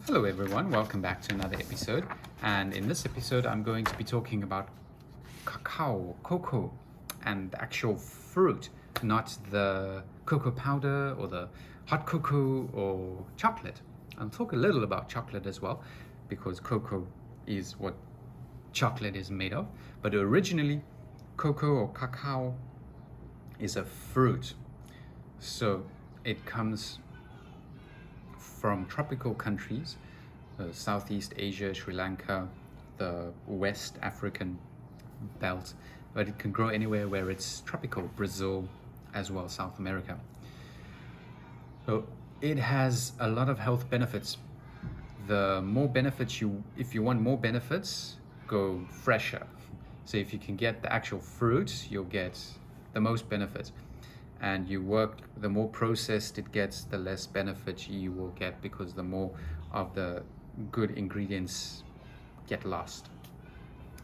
Hello everyone, welcome back to another episode, and in this episode I'm going to be talking about cacao, cocoa, and the actual fruit, not the cocoa powder or the hot cocoa or chocolate. I'll talk a little about chocolate as well, because cocoa is what chocolate is made of, but originally cocoa or cacao is a fruit, so it comes from tropical countries, Southeast Asia, Sri Lanka, the West African belt, but it can grow anywhere where it's tropical, Brazil as well, South America. So it has a lot of health benefits. The more benefits if you want more benefits, go fresher. So if you can get the actual fruit, you'll get the most benefit. And the more processed it gets, the less benefit you will get, because the more of the good ingredients get lost.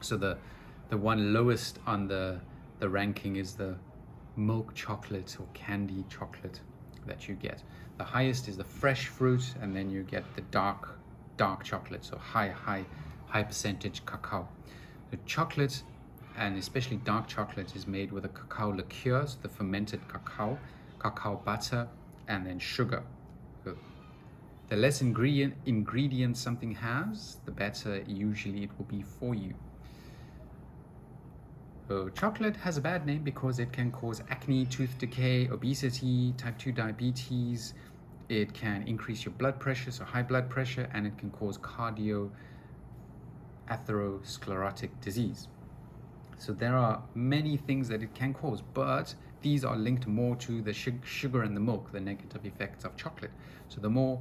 So the one lowest on the ranking is the milk chocolate or candy chocolate that you get. The highest is the fresh fruit, and then you get the dark chocolate, so high percentage cacao. The chocolate, and especially dark chocolate, is made with a cacao liqueur, so the fermented cacao butter, and then sugar. So the less ingredients something has, the better usually it will be for you. So chocolate has a bad name because it can cause acne, tooth decay, obesity, type 2 diabetes. It can increase your blood pressure, so high blood pressure, and it can cause atherosclerotic disease. So there are many things that it can cause, but these are linked more to the sugar and the milk, the negative effects of chocolate. So the more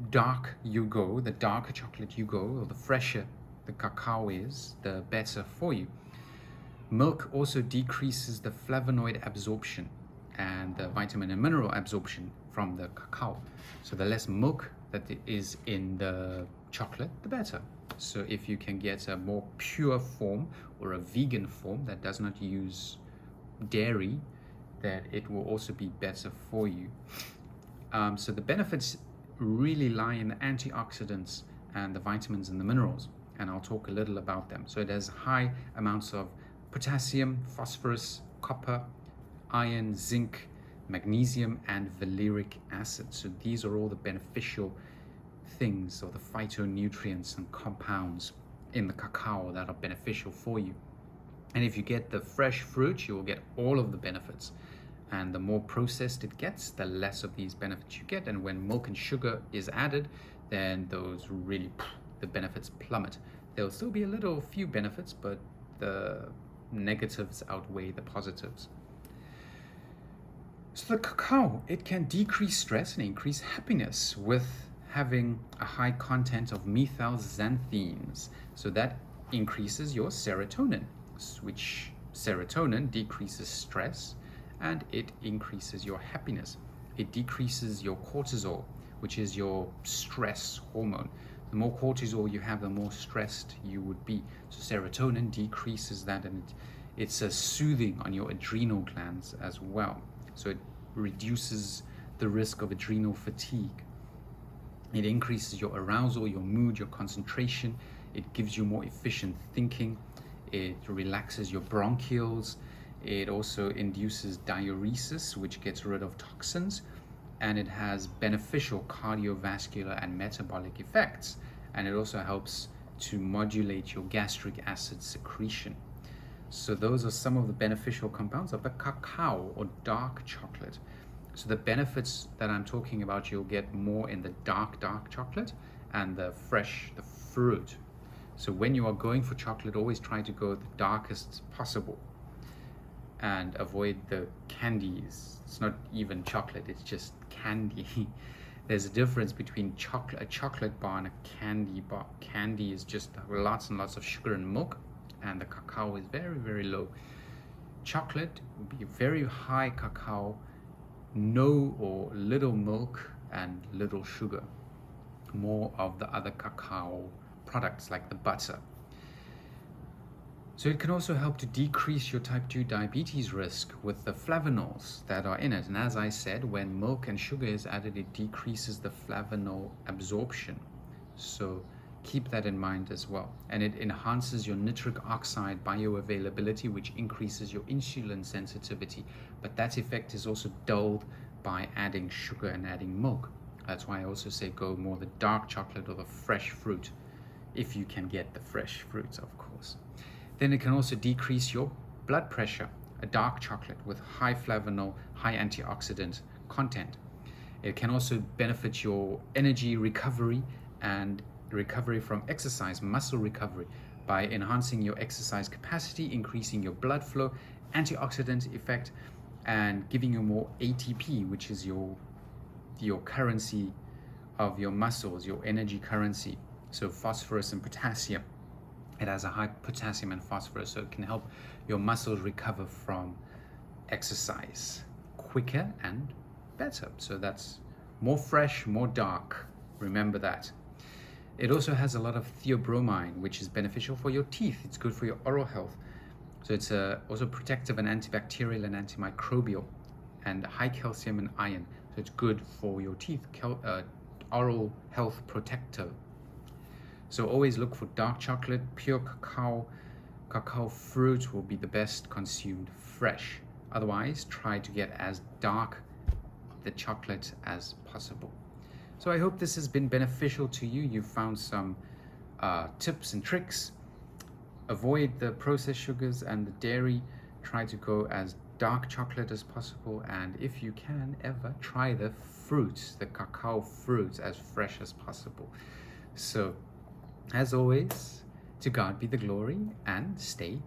dark you go, the darker chocolate you go, or the fresher the cacao is, the better for you. Milk also decreases the flavonoid absorption and the vitamin and mineral absorption from the cacao. So the less milk that is in the chocolate, the better. So if you can get a more pure form or a vegan form that does not use dairy, then it will also be better for you. So the benefits really lie in the antioxidants and the vitamins and the minerals, and I'll talk a little about them. So it has high amounts of potassium, phosphorus, copper, iron, zinc, magnesium, and valeric acid. So these are all the beneficial things, or the phytonutrients and compounds in the cacao that are beneficial for you. And if you get the fresh fruit, you will get all of the benefits. And the more processed it gets, the less of these benefits you get. And when milk and sugar is added, then the benefits plummet. There'll still be a few benefits, but the negatives outweigh the positives. So the cacao, it can decrease stress and increase happiness with having a high content of methylxanthines. So that increases your serotonin, which serotonin decreases stress and it increases your happiness. It decreases your cortisol, which is your stress hormone. The more cortisol you have, the more stressed you would be. So serotonin decreases that, and it's a soothing on your adrenal glands as well. So it reduces the risk of adrenal fatigue. It increases your arousal, your mood, your concentration. It gives you more efficient thinking. It relaxes your bronchioles. It also induces diuresis, which gets rid of toxins. And it has beneficial cardiovascular and metabolic effects. And it also helps to modulate your gastric acid secretion. So those are some of the beneficial compounds of the cacao or dark chocolate. So the benefits that I'm talking about, you'll get more in the dark chocolate and the fruit. So when you are going for chocolate, always try to go the darkest possible and avoid the candies. It's not even chocolate, it's just candy. There's a difference between a chocolate bar and a candy bar. Candy is just lots and lots of sugar and milk, and the cacao is very, very low. Chocolate would be very high cacao, no or little milk and little sugar. More of the other cacao products like the butter. So it can also help to decrease your type 2 diabetes risk with the flavonols that are in it. And as I said, when milk and sugar is added, it decreases the flavanol absorption. So keep that in mind as well. And it enhances your nitric oxide bioavailability, which increases your insulin sensitivity. But that effect is also dulled by adding sugar and adding milk. That's why I also say go more the dark chocolate or the fresh fruit, if you can get the fresh fruits, of course. Then it can also decrease your blood pressure, a dark chocolate with high flavanol, high antioxidant content. It can also benefit your energy recovery and recovery from exercise, muscle recovery, by enhancing your exercise capacity, increasing your blood flow, antioxidant effect, and giving you more ATP, which is your currency of your muscles, your energy currency. So phosphorus and potassium. It has a high potassium and phosphorus, so it can help your muscles recover from exercise quicker and better. So that's more fresh, more dark. Remember that. It also has a lot of theobromine, which is beneficial for your teeth. It's good for your oral health. So it's also protective and antibacterial and antimicrobial, and high calcium and iron. So it's good for your teeth, oral health protector. So always look for dark chocolate, pure cacao. Cacao fruit will be the best consumed fresh. Otherwise, try to get as dark the chocolate as possible. So I hope this has been beneficial to you. You've found some tips and tricks. Avoid the processed sugars and the dairy. Try to go as dark chocolate as possible. And if you can ever, try the fruits, the cacao fruits, as fresh as possible. So as always, to God be the glory, and stay